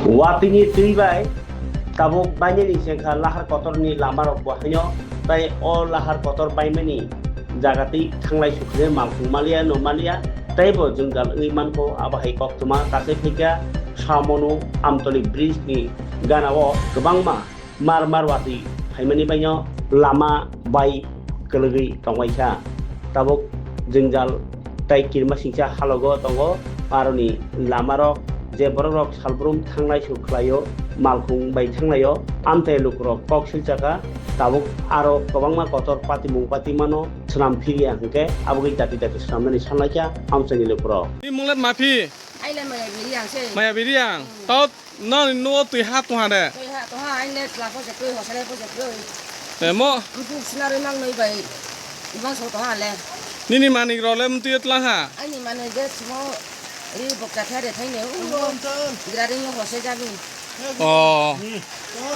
Watini tui tabuk bainani sengkha lahar kotorni lamarok bahayo tai o lahar kotor baimani jagati thanglai sukhne malfungmalia nomalia taibo jungjal imanko abahai koktuma kasai phika samonu amtoli bridge ni ganao gobangma mar wati phaimani baino lama bai kelegi tongwaisa tabuk jungjal tai kirma singsa halogo tongo aroni lamarok je borok salbrum thanglai sukhlayo malkhung bai thanglayo amte lukrok koksil chaka tabuk aro kobangma kotor pati mano snam phiri angke abugi dati snamani sanlaikya amchani lukro ni munglet mapi Ailen maya biriang tot non no tui ha tu ha de to ha ailen la ko se ko se le ko se ko te mo bu sinari mang noi bai ibang so to ha le ni mani ro lem tu tla ha ai ni mane je smo ri bokka thare thai ne gradi ngo ho se jabi oh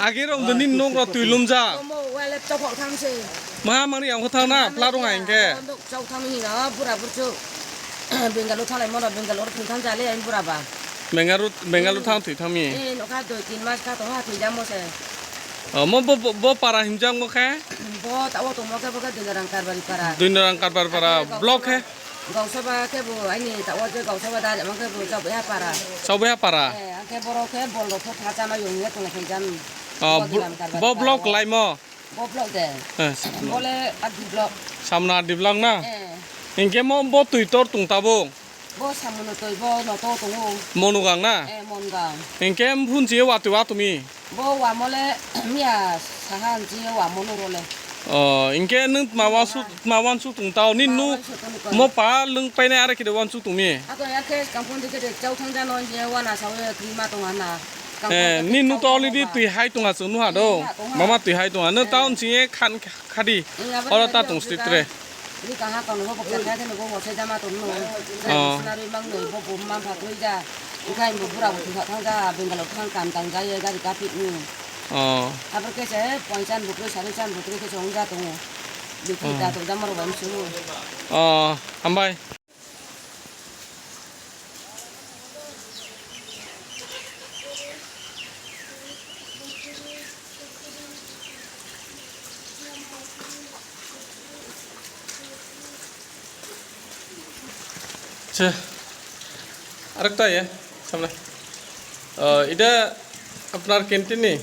age rong de nin nong ro tui lum ja mo wale to phok tham se ma mani ang ko thang na pla rong ai ke chau tham hi na pura pur chu bengalu thalai mo bengalu thun tham ja le ai pura ba bengalu thang tui thami no ka do 3 mas ka to ha thi jam mo se mo bo para himjang mo kha bo ta wo to mo ka de rang kar bari para duinarang karbar para blok he gau saba ke bo ai ni ta wo je gau saba da ma ke bo ja ba para saube para ke boro ke bol lo tha cha ma yung ne to le jam bo blok lai mo bo blok de bole at di blok samna diblang na ingke mo bo tui tor tung tabung bo samuno to bo no to to ngo monu gang na mon gang ingke phun je wa tu mi bo wa mole mia sahan ji wa mono ro le ingke nung mawan su tung tau nin nu mo pa lung pai na ara ki de wan su tung mi ato ya ke kampung de ke chau thang ja no je wa na sa we klima to na nin nu to li di tui hai tung ha su nu ha do mama tui hai tung ha ne taun chi khan khadi ora ta tung stit tre ni ka ha kon ho bo ka the no bo se jama to no sinari mang noi bo bo mam pha toi ja ikai bo pura bo thang ja bengal thang kam tang ja ye ga ka pit ni apa ke se poincan bukre sare chan bukre ke song ja to dikhi ta to jamar wan su ambai আরেকটা ইয়ে সামনে এটা আপনার canteen নেই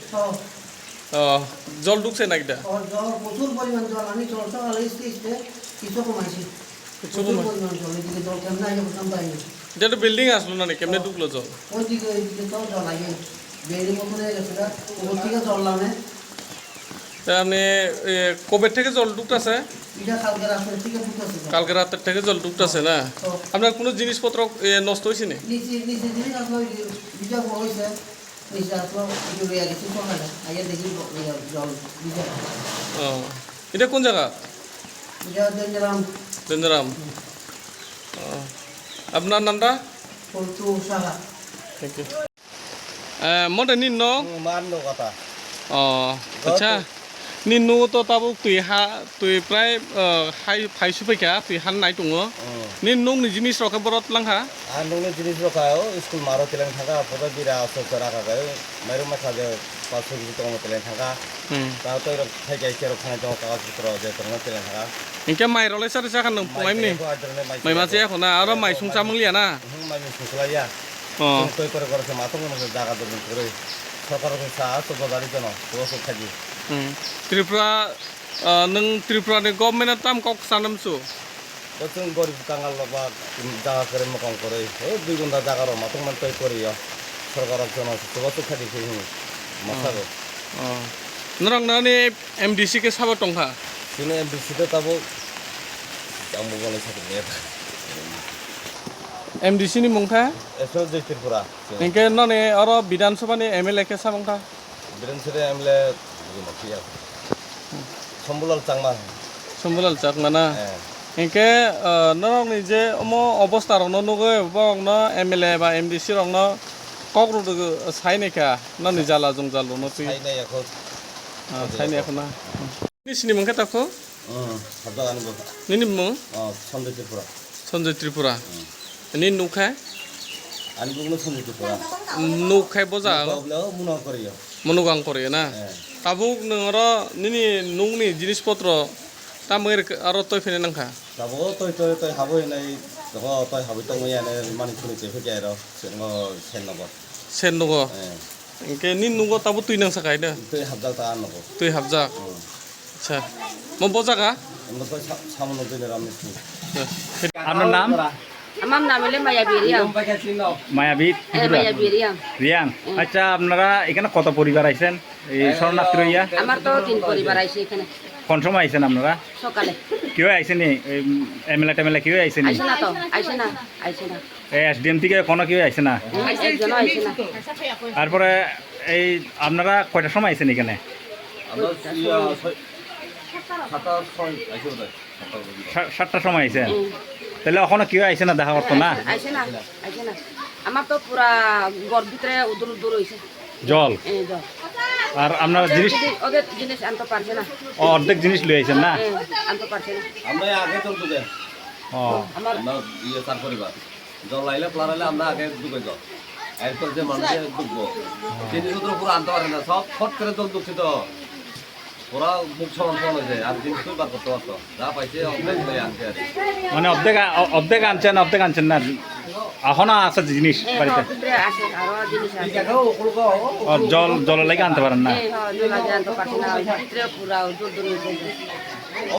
জল ঢুকছে না এটা জল প্রচুর পরিমাণ জল আমি চলতে আলাইছি কিছু কমাইছি প্রচুর পরিমাণ জল এদিকে জল কেমন আইলো সামনে এটা তো বিল্ডিং আসলো না কেমনে ঢুকলো জল ওইদিকে তো জল আইলো বেড়ি মতন হয়ে গেছে ওর থেকে জল নামে আপনি কবে থেকে জল ঢুকতেছে এটা কালকে রাতের থেকে ঢুকতেছে কালকে রাতের থেকে জল ঢুকতেছে না আপনার কোনো জিনিসপত্র নষ্ট হয়েছে না নিচে দিনে আসলে বিজা হইছে নিচে আসলে ইউরিয়া কিছু কমে না আগে দেখি জল বিজা এটা কোন জায়গা বিজা দেনরাম দেনরাম আপনার নামটা পল্টু সাহা থ্যাংক ইউ মতে নিন মান নো কথা আচ্ছা নিনু তো তাবো তুই প্রায় ফাইসু ফাইকা তুই হান নাই দङ নিন নংनि জিনিস रखा बरत लांहा আর নুনে জিনিস রখাও স্কুল মারো তেলেন থাকা পদা বিরা আছে রাখা গায় মাইরু মাথা যে 500 কেজি তম তেলেন থাকা তাও তো থাইকা ইছে রখানা দङ কাগজ পত্র যে তম তেলেন থাকা ইনকে মাইরলে সারে সাখান नों फुमाइमनि माइ मासे एखना आरो माइ सुंसा मंलिया ना মাই সুসলাইয়া তৈ করে করে মাতো মনে জায়গা দন করে সরকারের সা তো বাড়ি জন তো থাকি त्रिपुरा नों त्रिपुरानि गभर्नमेन्टआ ताम कक सानमसु जों गरीब कांगाल बा जागा करे मकां करे हे 2 घंटा जागा रो मातो मन तৈ करियो सरकारेर জন তো থাকি কই মাসাগो नरंनानि एमडीसी के साबा टंखा दिनै एमडीसी তো তাবো आंबो বলে থাকে एमडीसी नि मुंखा एसो जै त्रिपुरा इनके नने अरो विधानसभानि एमएलए के साबंखा বিধানসভা এমএলএ বুঝিয়া সম্বুলাল চাংমা सम्बुलाल चाकमाना इनके नरंनि जे अमो अवस्था रंनो नुगो बंग एमएलए बा एमडीसी रंनो ककरो साइनेखा ननि जाला जं जालो न पि साइनाय এখন साइने एखना निसिनि मुंखा ताखो habdagan go निनि मुं सन्जय त्रिपुरा सन्जय त्रिपुरा नि नुखा Ani bukan sulit itu lah. nuk khai boja Kau beliau munah koriya. মনোগাং করে না তাবুক নর নিনি নুংনি জিনিসপত্র তামের আর তৈ ফেনে নাংখা Kabo toy habo ini, kau toy habo itu mungkin ini mani sulit itu kayak itu, sen nopo. Sen নগ একে নিন নগ তাবু তুই নাং সাকাই দে Itu habdal tahan nopo. তুই হাবজাক আচ্ছা মো বজাকা Untuk toy samun itu nih ramis tuh. আপনার নাম আমার নাম হলে মায়া বেরিয়াম মায়াবী মায়া বেরিয়াম রিয়াং আচ্ছা আপনারা এখানে কত পরিবার আইছেন এই শরণার্থী রইয়া আমার তো 3 পরিবার আইছে এখানে কোন সময় আইছেন আপনারা সকালে কেউ আইছেন এমএলএ টেমএলএ কেউ আইছেন আইছে না তো আইছে না এসডিএম থেকে কোনো কেউ আইছে না একজন আইছে না তারপরে এই আপনারা কয়টার সময় আইছেন এখানে Ada iya, 7টার সময় আইছেন তাহলে এখনো কেউ আইছে না দেখা করতো না আইছে না আমার তো পুরা ঘর ভিতরে উদুর উদুর হইছে জল এই তো আর আপনারা জিনিস ওদের জিনিস আনতে পারছে না অর্ধেক জিনিস লই আইছেন না আনতে পারছে না আমরা আগে চলতে দেন ও আমার আমরা ইয়ে তার পরিবার জল লাইলে প্লারাইলে আমরা আগে ঢুকে যাও এরপর যে মানুষে ঢুকবো জিনিসপত্র পুরো আনতে পারে না সব ফট করে জল ঢুকছে তো পুরা মুখ সমান সমান হয়েছে আর জিনিস বার করতে পারতো যা পাইছে অনেক লই আনছে আর মানে অর্ধেক আনছেন না এখনো আছে জিনিস বাড়িতে ভিতরে আছে আরো জিনিস আছে জল লাগে আনতে পারেন না এই জল আনতে পারছে না ভিতরে পুরা উদুর উদুর হইছে